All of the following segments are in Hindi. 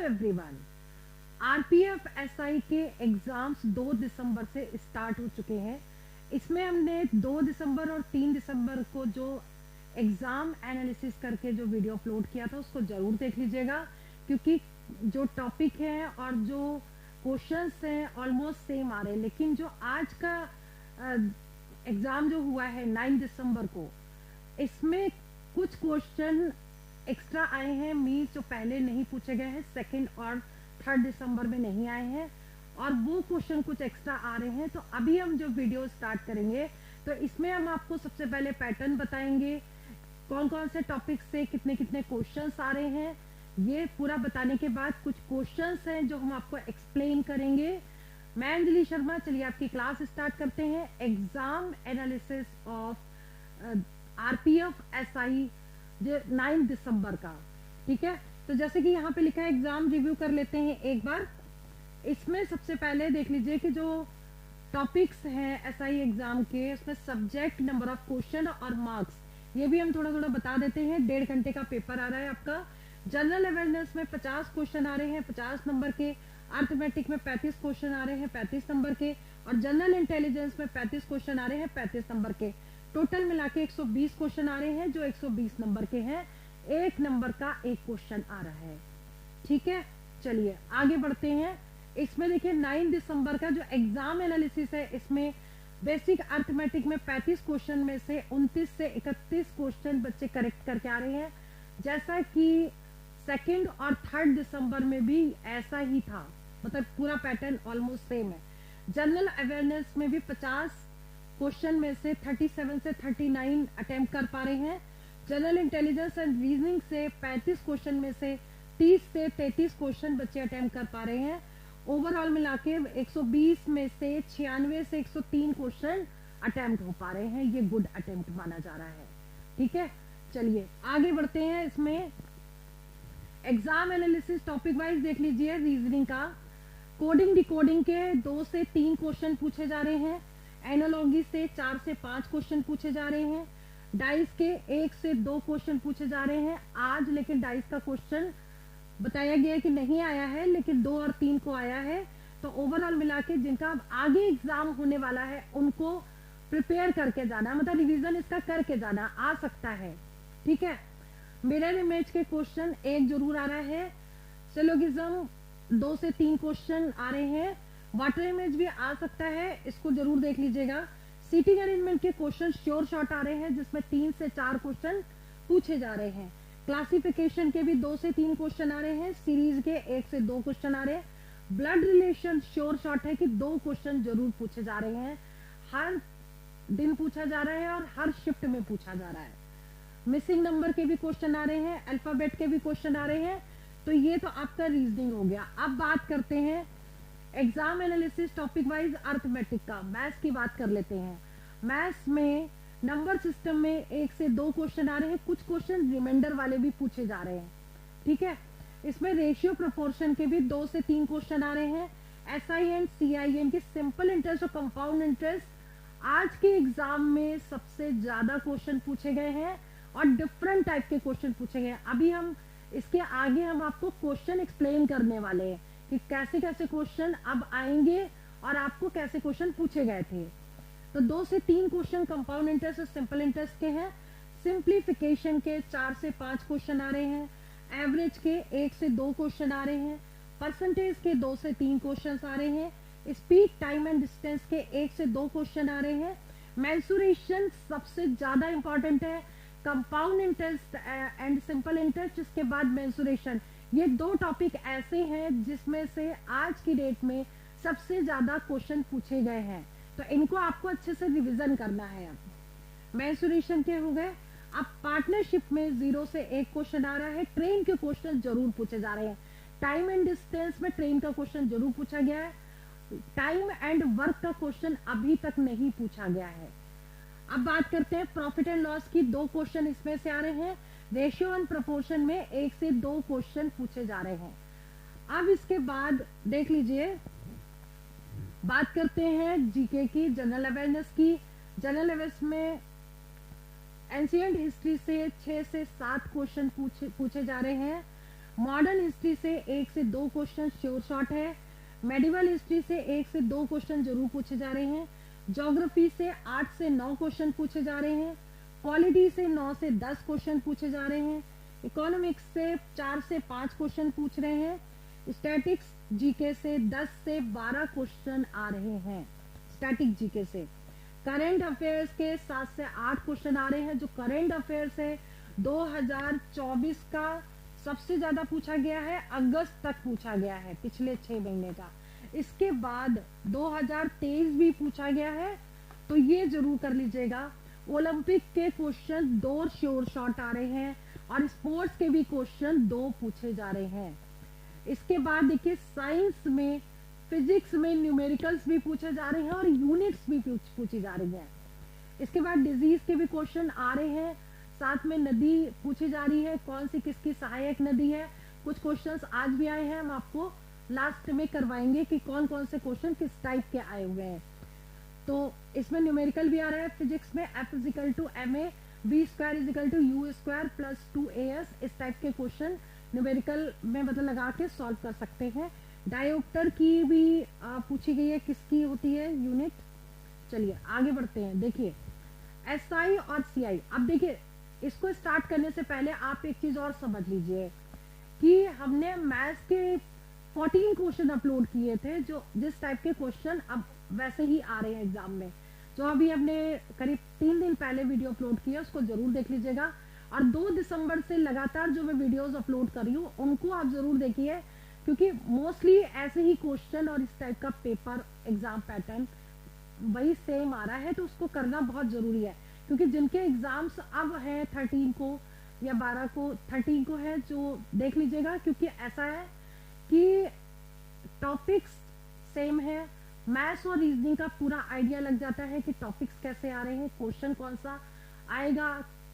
एवरीवन, आरपीएफ एसआई के एग्जाम्स 2 दिसंबर से स्टार्ट हो चुके हैं। इसमें हमने 2 दिसंबर और 3 दिसंबर को जो एग्जाम एनालिसिस करके जो वीडियो अपलोड किया था उसको जरूर देख लीजिएगा, क्योंकि जो टॉपिक है और जो क्वेश्चंस हैं ऑलमोस्ट सेम आ रहे हैं। लेकिन जो आज का एग्जाम जो हुआ है 9 दिसंबर को, इसमें कुछ क्वेश्चन एक्स्ट्रा आए हैं, मीन्स जो पहले नहीं पूछे गए हैं, 2 और 3 दिसंबर में नहीं आए हैं, और वो क्वेश्चन कुछ एक्स्ट्रा आ रहे हैं। तो अभी हम जो वीडियो स्टार्ट करेंगे तो इसमें हम आपको सबसे पहले पैटर्न बताएंगे, कौन कौन से टॉपिक से कितने कितने क्वेश्चंस आ रहे हैं। ये पूरा बताने के बाद कुछ क्वेश्चंस हैं जो हम आपको एक्सप्लेन करेंगे। मैं अंजलि शर्मा, चलिए आपकी क्लास स्टार्ट करते हैं। Exam analysis of RPF SI 9 दिसंबर का, ठीक है। तो जैसे कि यहाँ पे लिखा है, एग्जाम रिव्यू कर लेते हैं एक बार। इसमें सबसे पहले देख लीजिए कि जो टॉपिक्स हैं एसआई एग्जाम के, उसमें सब्जेक्ट, नंबर ऑफ क्वेश्चन और मार्क्स, ये भी हम थोड़ा थोड़ा बता देते हैं। 1.5 घंटे का पेपर आ रहा है आपका। जनरल अवेयरनेस में 50 क्वेश्चन आ रहे हैं 50 नंबर के, अर्थमेटिक में 35 क्वेश्चन आ रहे हैं 35 नंबर के, और जनरल इंटेलिजेंस में 35 क्वेश्चन आ रहे हैं 35 नंबर के। टोटल मिला के 120 क्वेश्चन आ रहे हैं जो 120 नंबर के हैं। 1 नंबर का 1 क्वेश्चन आ रहा है, ठीक है। चलिए आगे बढ़ते हैं। इसमें देखिए 9 दिसंबर का जो एग्जाम एनालिसिस है, इसमें बेसिक अर्थमेटिक में 35 क्वेश्चन में से 29 से 31 क्वेश्चन बच्चे करेक्ट करके आ रहे हैं। जैसा कि 2 और 3 दिसंबर में भी ऐसा ही था, मतलब पूरा पैटर्न ऑलमोस्ट सेम है। जनरल अवेयरनेस में भी 50 क्वेश्चन में से 37 से 39 अटेम्प्ट कर पा रहे हैं। जनरल इंटेलिजेंस एंड रीजनिंग से 35 क्वेश्चन में से 30 से 33 क्वेश्चन बच्चे अटेम्प्ट कर पा रहे हैं। ओवरऑल मिला के 120 में से 96 से 103 क्वेश्चन अटेम्प्ट हो पा रहे हैं। ये गुड अटेम्प्ट माना जा रहा है, ठीक है। चलिए आगे बढ़ते हैं। इसमें एग्जाम एनालिसिस टॉपिक वाइज देख लीजिए। रीजनिंग का कोडिंग डिकोडिंग के 2 से 3 क्वेश्चन पूछे जा रहे हैं। एनालॉजी से 4 से 5 क्वेश्चन पूछे जा रहे हैं। डाइस के 1 से 2 क्वेश्चन पूछे जा रहे हैं आज, लेकिन डाइस का क्वेश्चन बताया गया है कि नहीं आया है, लेकिन 2 और 3 को आया है। तो ओवरऑल मिला के जिनका अब आगे एग्जाम होने वाला है उनको प्रिपेयर करके जाना, मतलब रिवीजन इसका करके जाना आ सकता है, ठीक है। मिरर इमेज के क्वेश्चन 1 जरूर आ रहा है। सिलोगिज्म 2 से 3 क्वेश्चन आ रहे हैं। वाटर इमेज भी आ सकता है, इसको जरूर देख लीजिएगा। सीटिंग अरेंजमेंट के क्वेश्चन श्योर शॉर्ट आ रहे हैं, जिसमें 3 से 4 क्वेश्चन पूछे जा रहे हैं। क्लासिफिकेशन के भी 2 से 3 क्वेश्चन आ रहे हैं। सीरीज के 1 से 2 क्वेश्चन आ रहे हैं। ब्लड रिलेशन श्योर शॉर्ट है कि 2 क्वेश्चन जरूर पूछे जा रहे हैं। हर दिन पूछा जा रहा है और हर शिफ्ट में पूछा जा रहा है। मिसिंग नंबर के भी क्वेश्चन आ रहे हैं, अल्फाबेट के भी क्वेश्चन आ रहे हैं। तो ये तो आपका रीजनिंग हो गया। अब बात करते हैं exam analysis topic wise arithmetic का। मैथ्स की बात कर लेते हैं। मैथ्स में नंबर सिस्टम में 1 से 2 क्वेश्चन आ रहे हैं। कुछ क्वेश्चन रिमाइंडर वाले भी पूछे जा रहे हैं, ठीक है। इसमें रेशियो प्रोपोर्शन के भी 2 से 3 क्वेश्चन आ रहे हैं। SIN CIN की सिंपल इंटरेस्ट और कंपाउंड इंटरेस्ट आज के एग्जाम में सबसे ज्यादा क्वेश्चन पूछे गए हैं और डिफरेंट टाइप के क्वेश्चन पूछे गए हैं। अभी हम इसके आगे हम आपको क्वेश्चन एक्सप्लेन करने वाले हैं कि कैसे कैसे क्वेश्चन अब आएंगे और आपको कैसे क्वेश्चन पूछे गए थे। तो 2 से 3 क्वेश्चन कंपाउंड इंटरेस्ट और सिंपल इंटरेस्ट के हैं। सिंप्लीफिकेशन के 4 से 5 क्वेश्चन आ रहे हैं। एवरेज के 1 से 2 क्वेश्चन आ रहे हैं। परसेंटेज के 2 से 3 क्वेश्चन आ रहे हैं। स्पीड, टाइम एंड डिस्टेंस के 1 से 2 क्वेश्चन आ रहे हैं। मेंसुरेशन सबसे ज्यादा इंपॉर्टेंट है। Compound interest and simple interest, इसके बाद मेंसुरेशन। ये 2 टॉपिक ऐसे हैं जिसमें से आज की डेट में सबसे ज्यादा क्वेश्चन पूछे गए हैं। तो इनको आपको अच्छे से रिवीजन करना है। अब मेंसुरेशन के हो गए। अब पार्टनरशिप में 0 से 1 क्वेश्चन आ रहा है। ट्रेन के क्वेश्चन जरूर पूछे जा रहे हैं। टाइम एंड डिस्टेंस में ट्रेन का क्वेश्चन जरूर पूछा गया है। टाइम एंड वर्क का क्वेश्चन अभी तक नहीं पूछा गया है। अब बात करते हैं प्रॉफिट एंड लॉस की। 2 क्वेश्चन इसमें से आ रहे हैं। रेशियो एंड प्रोपोर्शन में 1 से 2 क्वेश्चन पूछे जा रहे हैं। अब इसके बाद देख लीजिए, बात करते हैं जीके की, जनरल अवेयरनेस की। जनरल अवेयरनेस में एंशिएंट हिस्ट्री से 6 से 7 क्वेश्चन पूछे जा रहे हैं। मॉडर्न हिस्ट्री से 1 से 2 क्वेश्चन श्योर शॉट है। मेडिवल हिस्ट्री से 1 से 2 क्वेश्चन जरूर पूछे जा रहे हैं। ज्योग्राफी से 8 से 9 क्वेश्चन पूछे जा रहे हैं। पॉलिटी से 9 से 10 क्वेश्चन पूछे जा रहे हैं। इकोनॉमिक्स से 4 से 5 क्वेश्चन पूछ रहे हैं। स्टैटिक्स जीके से 10 से 12 क्वेश्चन आ रहे हैं, स्टैटिक जीके से। करंट अफेयर्स के 7 से 8 क्वेश्चन आ रहे हैं। जो करंट अफेयर्स है 2024 का सबसे ज्यादा पूछा गया है, अगस्त तक पूछा गया है, पिछले 6 महीने का। इसके बाद 2023 भी पूछा गया है, तो ये जरूर कर लीजिएगा। ओलंपिक के क्वेश्चन 2 श्योर शॉट आ रहे हैं और स्पोर्ट्स के भी क्वेश्चन 2 पूछे जा रहे हैं। इसके बाद देखिए साइंस में, फिजिक्स में न्यूमेरिकल्स भी पूछे जा रहे हैं और यूनिट्स भी पूछी जा रही है। इसके बाद डिजीज के भी क्वेश्चन आ रहे हैं। साथ में नदी पूछी जा रही है, कौन सी किसकी सहायक नदी है। कुछ क्वेश्चंस आज भी आए हैं, हम आपको लास्ट में करवाएंगे कि कौन कौन से क्वेश्चन किस टाइप के आए हुए हैं। तो इसमें न्यूमेरिकल भी आ रहा है। फिजिक्स में F = ma, b² = u² + 2as, इस टाइप के क्वेश्चन न्यूमेरिकल में मतलब लगा के सॉल्व कर सकते हैं। डायोप्टर की भी पूछी गई है, किसकी होती है यूनिट। चलिए आगे बढ़ते हैं। देखिए SI और CI, अब देखिए इसको स्टार्ट करने से पहले आप एक चीज और समझ लीजिए कि हमने मैथ्स के 14 क्वेश्चन अपलोड किए थे, जो जिस टाइप के क्वेश्चन अब वैसे ही आ रहे हैं एग्जाम में। जो अभी हमने करीब 3 दिन पहले वीडियो अपलोड किया, उसको जरूर देख लीजिएगा। और 2 दिसंबर से लगातार जो मैं वीडियोस अपलोड कर रही हूँ उनको आप जरूर देखिए, क्योंकि मोस्टली ऐसे ही क्वेश्चन और इस टाइप का पेपर एग्जाम पैटर्न वही सेम आ रहा है, तो उसको करना बहुत जरूरी है। क्योंकि जिनके एग्जाम्स अब है 13 को या 12 को, 13 को है, जो देख लीजिएगा, क्योंकि ऐसा है कि टॉपिक्स सेम है। मैथ्स और रीजनिंग का पूरा आइडिया लग जाता है कि टॉपिक्स कैसे आ रहे हैं, क्वेश्चन कौन सा आएगा,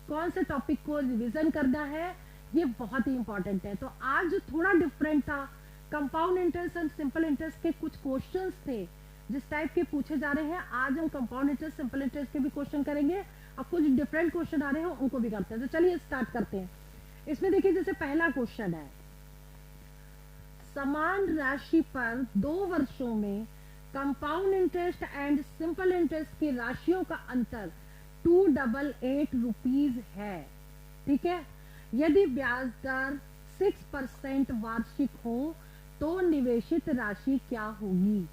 कौन से टॉपिक को रिवीजन करना है, ये बहुत ही इंपॉर्टेंट है। तो आज जो थोड़ा डिफरेंट था, compound interest and simple interest के कुछ क्वेश्चंस थे जिस टाइप के पूछे जा रहे हैं। आज हम कंपाउंड इंटरेस्ट, सिंपल इंटरेस्ट के भी क्वेश्चन करेंगे और कुछ डिफरेंट क्वेश्चन आ रहे हैं उनको भी करते हैं। तो चलिए स्टार्ट करते हैं। इसमें देखिए जैसे पहला क्वेश्चन है, समान राशि पर 2 वर्षों में compound interest and simple interest की राशियों का अंतर 288 रुपीज है। ठीक है, यदि ब्याज दर 6% वार्षिक हो तो निवेशित राशि क्या होगी।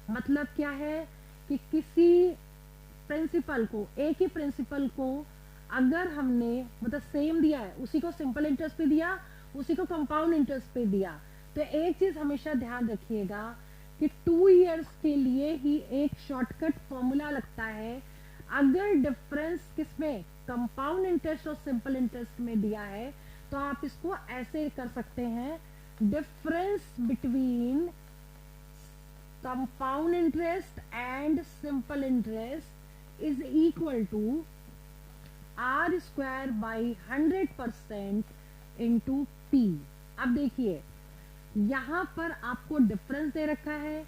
मतलब क्या है कि किसी प्रिंसिपल को, एक ही प्रिंसिपल को अगर हमने मतलब सेम दिया है, उसी को सिंपल इंटरेस्ट पे दिया, उसी को कंपाउंड इंटरेस्ट पे दिया, तो एक चीज हमेशा ध्यान रखिएगा कि 2 इयर्स के लिए ही एक शॉर्टकट फॉर्मूला लगता है। अगर डिफरेंस किसमें, कंपाउंड इंटरेस्ट और सिंपल इंटरेस्ट में दिया है, तो आप इसको ऐसे कर सकते हैं, difference between compound interest and simple interest is equal to R² by 100% into P। अब देखिए यहां पर आपको डिफरेंस दे रखा है,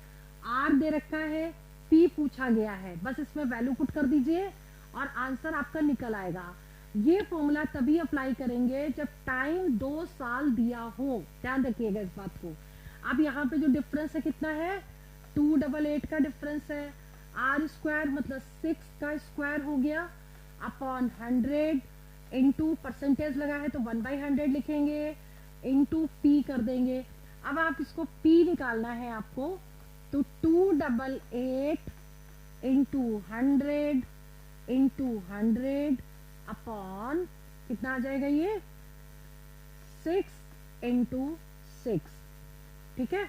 R दे रखा है, P पूछा गया है, बस इसमें वैल्यू पुट कर दीजिए और आंसर आपका निकल आएगा। ये फॉर्मूला तभी अप्लाई करेंगे जब टाइम 2 साल दिया हो, ध्यान रखिएगा इस बात को। अब यहाँ पे जो डिफरेंस है कितना है, 288 का डिफरेंस है। R² मतलब 6 का स्क्वायर हो गया अपॉन 100 इंटू परसेंटेज लगा है तो 1/100 लिखेंगे, इंटू P कर देंगे। अब आप इसको P निकालना है आपको, तो 288 इंटू 100 इंटू 100 अपॉन कितना आ जाएगा, ये 6 इंटू 6। ठीक है,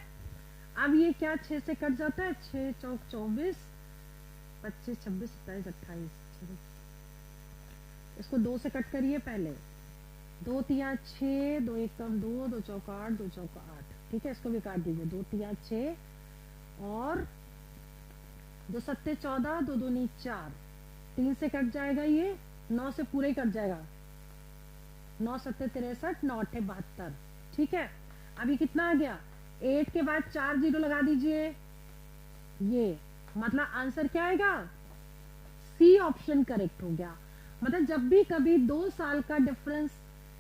अब ये क्या 6 से कट जाता है, 6 चौक 24, 25 26 27 28, इसको 2 से कट करिए पहले, 2 तिया 6, 2 एकम 2, 2 चौक 8, 2 चौक 8। ठीक है, इसको भी काट दीजिए, 2 तिया 6 और 2 सत्ते 14, 2 दूनी 4, 3 से कट जाएगा, ये 9 से पूरे कट जाएगा, 9 सत्ते 63, 9 अट्ठे 72। ठीक है, अभी कितना आ गया, 8 के बाद 4 जीरो लगा दीजिए, ये मतलब आंसर क्या आएगा, सी ऑप्शन करेक्ट हो गया। मतलब जब भी कभी 2 साल का डिफरेंस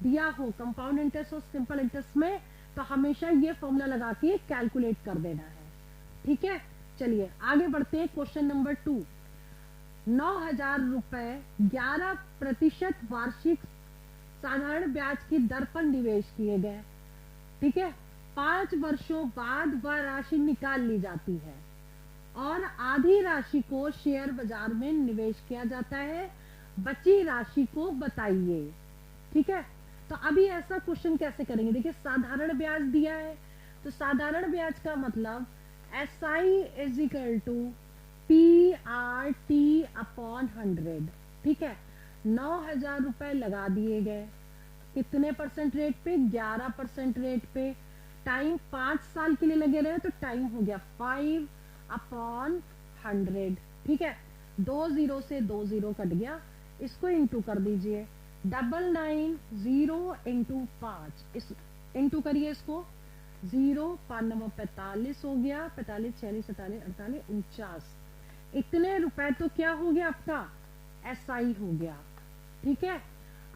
दिया हो कंपाउंड इंटरेस्ट और सिंपल इंटरेस्ट में, तो हमेशा ये फॉर्मूला लगा के कैलकुलेट कर देना है। ठीक है, चलिए आगे बढ़ते हैं। क्वेश्चन नंबर 2, 9,000 रुपए 11% वार्षिक साधारण ब्याज की दर पर निवेश किए गए। ठीक है, 5 वर्षों बाद वह राशि निकाल ली जाती है और आधी राशि को शेयर बाजार में निवेश किया जाता है। बची राशि को बताइए। ठीक है, तो अभी ऐसा क्वेश्चन कैसे करेंगे? देखिए, साधारण ब्याज दिया है, तो साधारण ब्याज का मतलब SI is equal to PRT upon 100। ठीक है, 9,000 रुपए लगा दिए गए, कितने परसेंट रेट पे? 11% रेट पे। टाइम 5 साल के लिए लगे रहे, तो टाइम हो गया 5 अपॉन 100। ठीक है, 2 जीरो से 2 जीरो कट गया, इसको इंटू कर दीजिए। 990 इंटू 5, इस इंटू करिए इसको। 0 5 9 45 हो गया, 45 46 47 48 49। इतने रुपए तो क्या हो गया आपका? SI हो गया। ठीक है,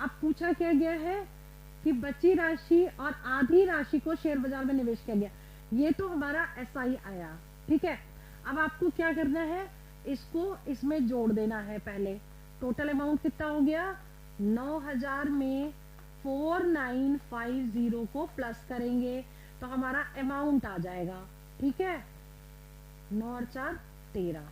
अब पूछा क्या गया है कि बची राशि और आधी राशि को शेयर बाजार में निवेश किया गया। ये तो हमारा SI आया। ठीक है, अब आपको क्या करना है? इसको इसमें जोड़ देना है। पहले टोटल अमाउंट कितना हो गया? 9,000 में 4950 को प्लस करेंगे तो हमारा अमाउंट आ जाएगा। ठीक है, 9 और 4 13।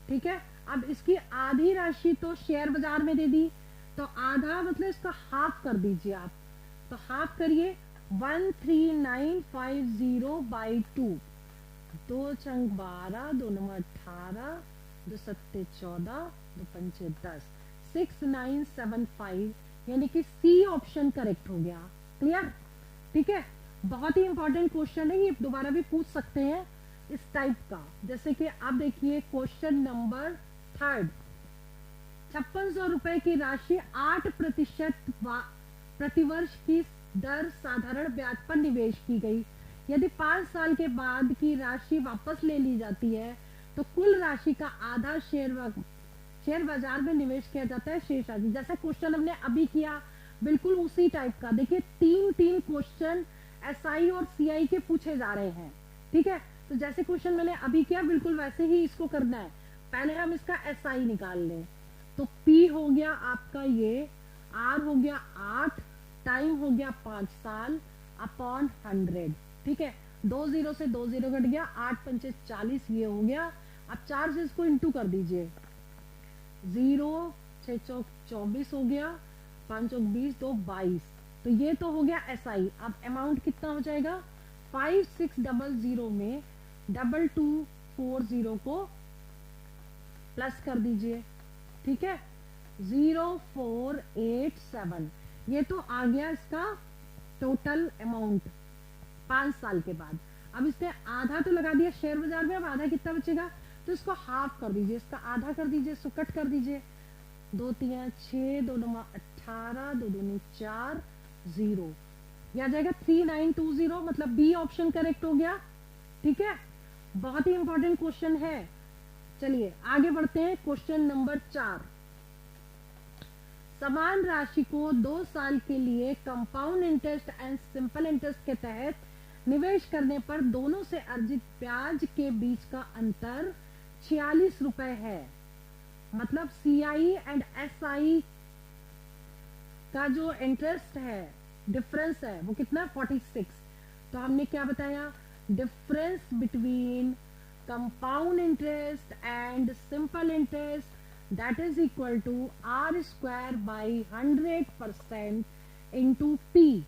ठीक है, अब इसकी आधी राशि तो शेयर बाजार में दे दी, तो आधा मतलब इसका हाफ कर दीजिए आप। तो हाफ करिए, 13950 बाई 2। 2 चंग 12, 2 नंबर 18, 2 सत्ते 14, 2 पंचे 10, 6975, यानी कि सी ऑप्शन करेक्ट हो गया। क्लियर? ठीक है, बहुत ही इंपॉर्टेंट क्वेश्चन है, ये दोबारा भी पूछ सकते हैं इस टाइप का। जैसे कि आप देखिए क्वेश्चन नंबर 3, 5600 रुपए की राशि 8% प्रतिवर्ष की दर साधारण ब्याज पर निवेश की गई। यदि 5 साल के बाद की राशि वापस ले ली जाती है तो कुल राशि का आधा शेयर बाजार में निवेश किया जाता है शेष राशि। जैसा क्वेश्चन हमने अभी किया, बिल्कुल उसी टाइप का। देखिए, 3 क्वेश्चन SI और CI के पूछे जा रहे हैं। ठीक है, तो जैसे क्वेश्चन मैंने अभी किया, बिल्कुल वैसे ही इसको करना है। पहले हम इसका SI निकाल लें, तो P हो गया आपका ये, R हो गया 8, टाइम हो गया 5 साल अपॉन 100। ठीक है, 2 जीरो से 2 जीरो कट गया, 8 पंचे 40 ये हो गया। अब 4 से इसको इंटू कर दीजिए। 0 6 चौक 24 हो गया, 5 चौक 20, 2 22। तो ये तो हो गया SI। अब अमाउंट कितना हो जाएगा? 5600 में 2240 को प्लस कर दीजिए। ठीक है, 0487, ये तो आ गया इसका टोटल अमाउंट 5 साल के बाद। अब इसने आधा तो लगा दिया शेयर बाजार में, अब आधा कितना बचेगा? तो इसको हाफ कर दीजिए, इसका आधा कर दीजिए, इसको कट कर दीजिए। 2 3 6, 2 9 18, 2 2 4 0, यह आ जाएगा 3920, मतलब बी ऑप्शन करेक्ट हो गया। ठीक है, बहुत ही इंपॉर्टेंट क्वेश्चन है। चलिए आगे बढ़ते हैं। क्वेश्चन नंबर 4, समान राशि को 2 साल के लिए compound interest and simple interest के तहत निवेश करने पर दोनों से अर्जित ब्याज के बीच का अंतर 46 रुपए है। मतलब CI एंड SI का जो इंटरेस्ट है, डिफरेंस है, वो कितना? 46। तो हमने क्या बताया? Difference between compound interest and simple interest that is equal to R square by 100% into P।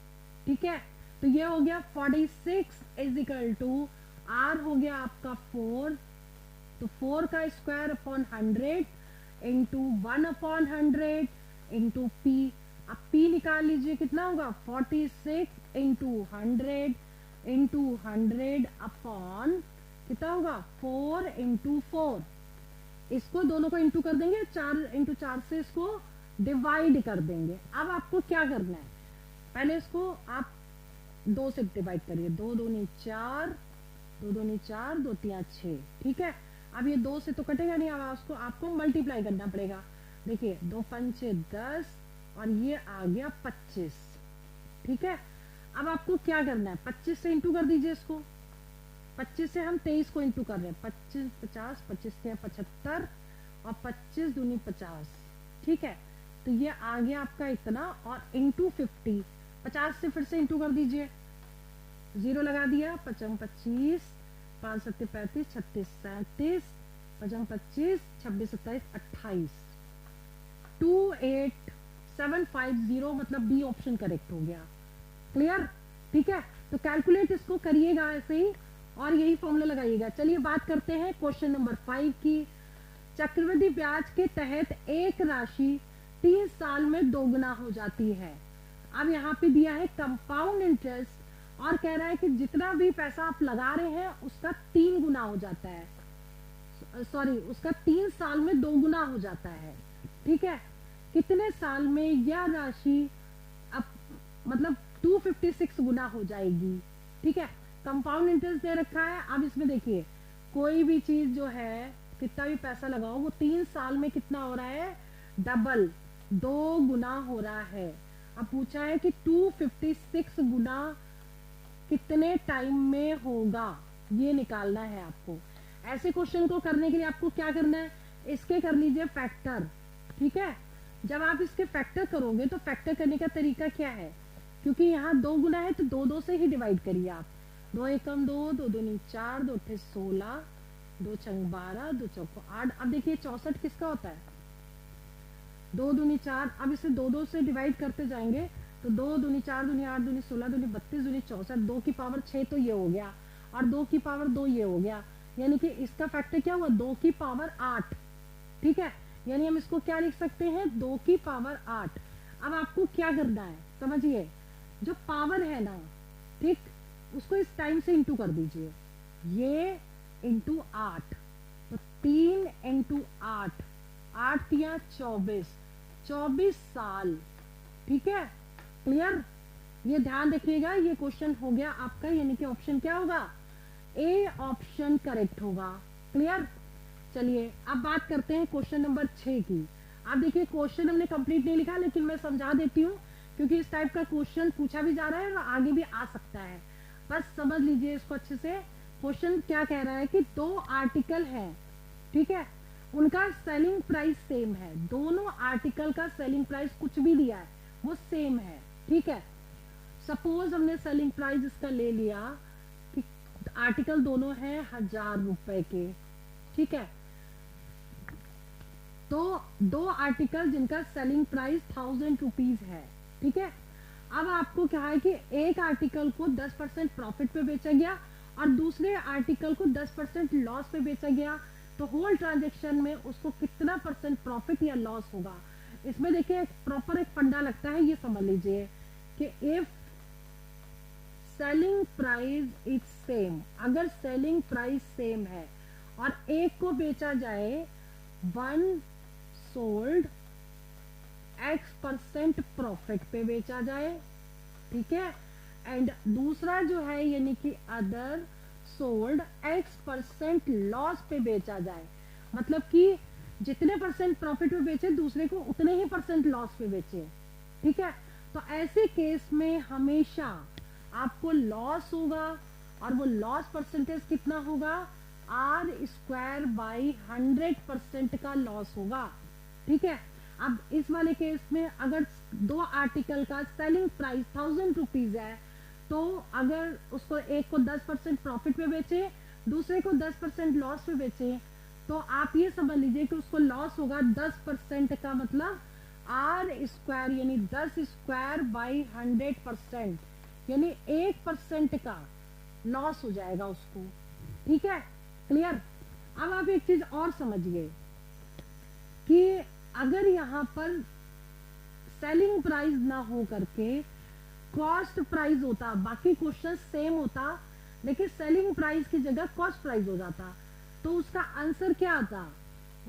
ठीक है, तो ये हो गया 46 is equal to R हो गया आपका 4, तो 4 का square upon 100 into 1 upon 100 into P। अब P निकाल लीजिए, कितना होगा? 46 इंटू 100 इंटू 100 अपॉन कितना होगा? 4 इंटू 4। इसको दोनों को इंटू कर देंगे, 4 इंटू 4 से इसको डिवाइड कर देंगे। अब आपको क्या करना है? पहले इसको आप 2 से डिवाइड करिए। 2 दूनी 4, 2 दूनी 4, 2 3 6। ठीक है, अब ये 2 से तो कटेगा नहीं, अब उसको आपको मल्टीप्लाई करना पड़ेगा। देखिए 2 पंचे 10 और ये आ गया 25। ठीक है, अब आपको क्या करना है, 25 से इंटू कर दीजिए इसको। 25 से हम 23 को इंटू कर रहे हैं, 25 50, 25 से 75 और 25 दूनी 50, ठीक है। तो ये आ गया आपका इतना, और इंटू 50, 50 से फिर से इंटू कर दीजिए, जीरो लगा दिया, 55 25, 5 7 35, 36 37, 55 25, 26 27 28, 28750, मतलब बी ऑप्शन करेक्ट हो गया। क्लियर, ठीक है। तो कैलकुलेट इसको करिएगा ऐसे ही और यही फॉर्मूला लगाइएगा। चलिए बात करते हैं क्वेश्चन नंबर 5 की। चक्रवृद्धि ब्याज के तहत एक राशि 3 साल में दोगुना हो जाती है। अब यहाँ पे दिया है कंपाउंड इंटरेस्ट और कह रहा है कि जितना भी पैसा आप लगा रहे हैं उसका 3 गुना हो जाता है, सॉरी उसका 3 साल में 2 गुना हो जाता है, ठीक है। कितने साल में यह राशि अब मतलब 256 गुना हो जाएगी, ठीक है। कंपाउंड इंटरेस्ट दे रखा है। अब इसमें देखिए कोई भी चीज जो है, कितना भी पैसा लगाओ, वो 3 साल में कितना हो रहा है, डबल 2 गुना हो रहा है। अब पूछा है कि 256 गुना कितने टाइम में होगा, ये निकालना है आपको। ऐसे क्वेश्चन को करने के लिए आपको क्या करना है, इसके कर लीजिए फैक्टर, ठीक है। जब आप इसके फैक्टर करोगे तो फैक्टर करने का तरीका क्या है, क्योंकि यहाँ 2 गुना है तो 2 से ही डिवाइड करिए आप। 2 एकम 2, 2 दूनी 4, 2 अट्ठे 16, 2 छंग 12, 2 चौको 8। अब देखिए 64 किसका होता है, 2 दूनी 4। अब इसे 2 से डिवाइड करते जाएंगे तो 2 दूनी 4 दूनी 8 दूनी 16 दूनी 32 दूनी 64, 2 की पावर 6 तो ये हो गया, और 2 की पावर 2 ये हो गया, यानी कि इसका फैक्टर क्या हुआ, 2 की पावर 8, ठीक है। यानी हम इसको क्या लिख सकते हैं, 2 की पावर 8। अब आपको क्या करना है, समझिए, जो पावर है ना, ठीक, उसको इस टाइम से इंटू कर दीजिए, ये इंटू 8, तो 3 इंटू 8, 8 तिया 24, 24 साल, ठीक है। क्लियर, ये ध्यान रखिएगा, ये क्वेश्चन हो गया आपका, यानी कि ऑप्शन क्या होगा, ए ऑप्शन करेक्ट होगा। क्लियर, चलिए अब बात करते हैं क्वेश्चन नंबर 6 की। आप देखिए क्वेश्चन हमने कंप्लीट नहीं लिखा, लेकिन मैं समझा देती हूँ क्योंकि इस टाइप का क्वेश्चन पूछा भी जा रहा है और आगे भी आ सकता है, बस समझ लीजिए इसको अच्छे से। क्वेश्चन क्या कह रहा है कि 2 आर्टिकल है, ठीक है, उनका सेलिंग प्राइस सेम है, दोनों आर्टिकल का सेलिंग प्राइस कुछ भी दिया है वो सेम है, ठीक है। सपोज हमने सेलिंग प्राइस इसका ले लिया कि आर्टिकल दोनों हैं 1000 रुपए के, ठीक है। तो 2 आर्टिकल जिनका सेलिंग प्राइस 1000 रुपीज है, ठीक है। अब आपको क्या है कि एक आर्टिकल को 10% प्रॉफिट पे बेचा गया और दूसरे आर्टिकल को 10% लॉस पे बेचा गया, तो होल ट्रांजैक्शन में उसको कितना परसेंट प्रॉफिट या लॉस होगा। इसमें देखिए प्रॉपर एक फंडा लगता है, ये समझ लीजिए कि if selling price is same, अगर सेलिंग प्राइस सेम है और एक को बेचा जाए 1 सोल्ड X% प्रॉफिट पे बेचा जाए, ठीक है, एंड दूसरा जो है यानी कि अदर सोल्ड X% लॉस पे बेचा जाए, मतलब कि जितने परसेंट प्रॉफिट पे बेचे दूसरे को उतने ही परसेंट लॉस पे बेचे, ठीक है। तो ऐसे केस में हमेशा आपको लॉस होगा और वो लॉस परसेंटेज कितना होगा, R²/100% का लॉस होगा, ठीक है। अब इस वाले केस में अगर 2 आर्टिकल का सेलिंग प्राइस 1000 रुपीज है, तो अगर उसको एक को 10% प्रॉफिट पे बेचे दूसरे को 10% लॉस पे बेचे, तो आप ये समझ लीजिए कि उसको लॉस होगा 10% का, मतलब R² यानी 10²/100%, यानी 1% का लॉस हो जाएगा उसको, ठीक है। क्लियर, अब आप एक चीज और समझिए कि अगर यहाँ पर सेलिंग प्राइस ना हो करके कॉस्ट प्राइस होता, बाकी क्वेश्चन सेम होता, लेकिन सेलिंग प्राइस की जगह कॉस्ट प्राइस हो जाता, तो उसका आंसर क्या आता,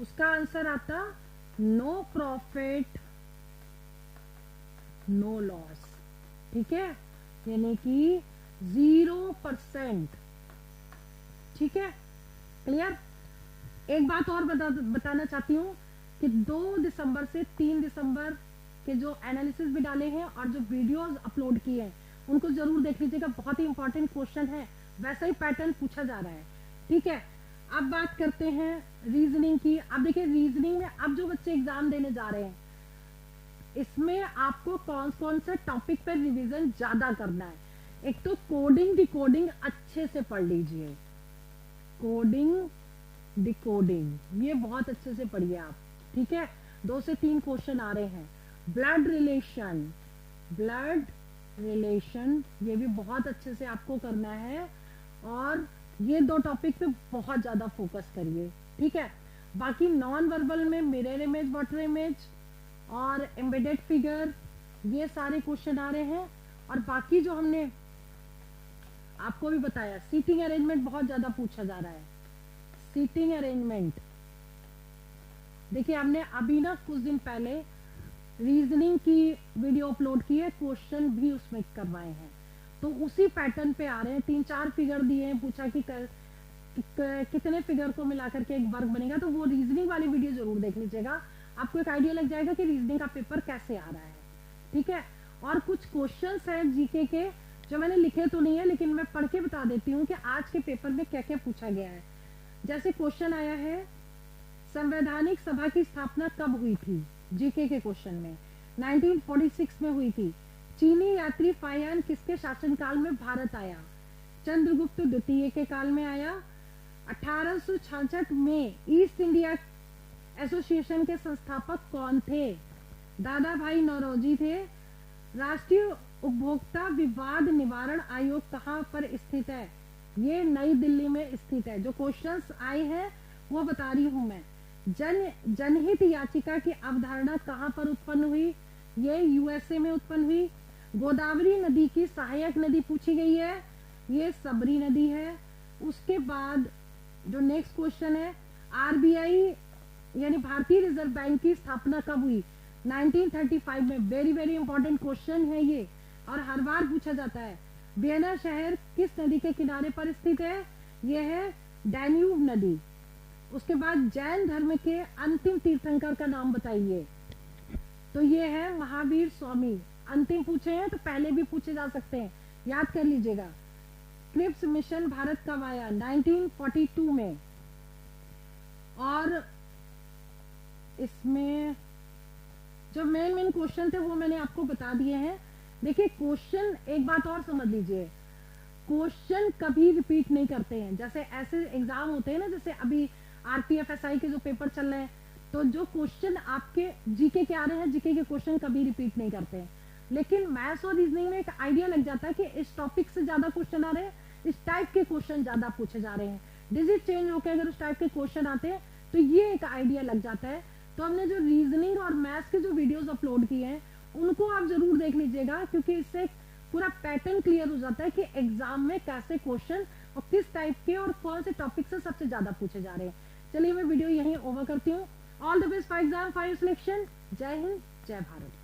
उसका आंसर आता नो प्रॉफिट नो लॉस, ठीक है, यानी कि 0%, ठीक है। क्लियर, एक बात और बताना चाहती हूँ कि 2 दिसंबर से 3 दिसंबर के जो एनालिसिस भी डाले हैं और जो वीडियोस अपलोड किए हैं उनको जरूर देख लीजिएगा, बहुत ही इंपॉर्टेंट क्वेश्चन है, वैसा ही पैटर्न पूछा जा रहा है। ठीक है, अब बात करते हैं रीजनिंग की। अब देखिए रीजनिंग में अब जो बच्चे एग्जाम देने जा रहे हैं, इसमें आपको कौन कौन से टॉपिक पर रिवीजन ज्यादा करना है। एक तो कोडिंग डिकोडिंग अच्छे से पढ़ लीजिए, कोडिंग डिकोडिंग ये बहुत अच्छे से पढ़िए आप। ठीक है, 2 से 3 क्वेश्चन आ रहे हैं। ब्लड रिलेशन, ब्लड रिलेशन ये भी बहुत अच्छे से आपको करना है, और ये 2 टॉपिक पे बहुत ज्यादा फोकस करिए। ठीक है, बाकी नॉन वर्बल में मिरर इमेज, वाटर इमेज और एम्बेडेड फिगर ये सारे क्वेश्चन आ रहे हैं। और बाकी जो हमने आपको भी बताया, सीटिंग अरेंजमेंट बहुत ज्यादा पूछा जा रहा है। सीटिंग अरेंजमेंट देखिए, हमने अभी ना कुछ दिन पहले रीजनिंग की वीडियो अपलोड की है, क्वेश्चन भी उसमें करवाए हैं, तो उसी पैटर्न पे आ रहे हैं। 3-4 फिगर दिए हैं, पूछा कि कितने फिगर को मिलाकर के एक वर्ग बनेगा, तो वो रीजनिंग वाली वीडियो जरूर देख लीजिएगा, आपको एक आइडिया लग जाएगा कि रीजनिंग का पेपर कैसे आ रहा है। ठीक है, और कुछ क्वेश्चंस हैं जीके के जो मैंने लिखे तो नहीं है, लेकिन मैं पढ़ के बता देती हूँ कि आज के पेपर में क्या क्या पूछा गया है। जैसे क्वेश्चन आया है, संवैधानिक सभा की स्थापना कब हुई थी, जीके के क्वेश्चन में 1946 में हुई थी। चीनी यात्री फायान किसके शासनकाल में भारत आया, चंद्रगुप्त द्वितीय के काल में आया। 1866 में ईस्ट इंडिया एसोसिएशन के संस्थापक कौन थे, दादा भाई नौरोजी थे। राष्ट्रीय उपभोक्ता विवाद निवारण आयोग कहाँ पर स्थित है, ये नई दिल्ली में स्थित है। जो क्वेश्चंस आए हैं वो बता रही हूं मैं। जनहित याचिका की अवधारणा कहाँ पर उत्पन्न हुई, ये यूएसए में उत्पन्न हुई। गोदावरी नदी की सहायक नदी पूछी गई है, ये सबरी नदी है। उसके बाद जो नेक्स्ट क्वेश्चन है, आरबीआई यानी भारतीय रिजर्व बैंक की स्थापना कब हुई, 1935 में। वेरी वेरी इंपॉर्टेंट क्वेश्चन है ये, और हर बार पूछा जाता है। वियना शहर किस नदी के किनारे पर स्थित है, ये है डैन्यूब नदी। उसके बाद जैन धर्म के अंतिम तीर्थंकर का नाम बताइए, तो ये है महावीर स्वामी। अंतिम पूछे हैं तो पहले भी पूछे जा सकते हैं, याद कर लीजिएगा। क्रिप्स मिशन भारत कब आया, 1942 में। और इसमें जो मेन क्वेश्चन थे वो मैंने आपको बता दिए हैं। देखिए क्वेश्चन, एक बात और समझ लीजिए, क्वेश्चन कभी रिपीट नहीं करते हैं। जैसे ऐसे एग्जाम होते हैं ना, जैसे अभी आरपीएफ एसआई के जो पेपर चल रहे हैं, तो जो क्वेश्चन आपके जीके के आ रहे हैं, जीके के क्वेश्चन कभी रिपीट नहीं करते हैं। लेकिन मैथ्स और रीजनिंग में एक आइडिया लग जाता है कि इस टॉपिक से ज्यादा क्वेश्चन आ रहे हैं, इस टाइप के क्वेश्चन ज्यादा पूछे जा रहे हैं, डिजिट चेंज होकर अगर उस टाइप के क्वेश्चन आते हैं तो ये एक आइडिया लग जाता है। तो हमने जो रीजनिंग और मैथ्स के जो वीडियोस अपलोड किए हैं उनको आप जरूर देख लीजिएगा, क्योंकि इससे पूरा पैटर्न क्लियर हो जाता है कि एग्जाम में कैसे क्वेश्चन और किस टाइप के और कौन से टॉपिक से सबसे ज्यादा पूछे जा रहे हैं। चलिए मैं वीडियो यहीं ओवर करती हूँ। All the best for exam, for your selection. जय हिंद, जय भारत।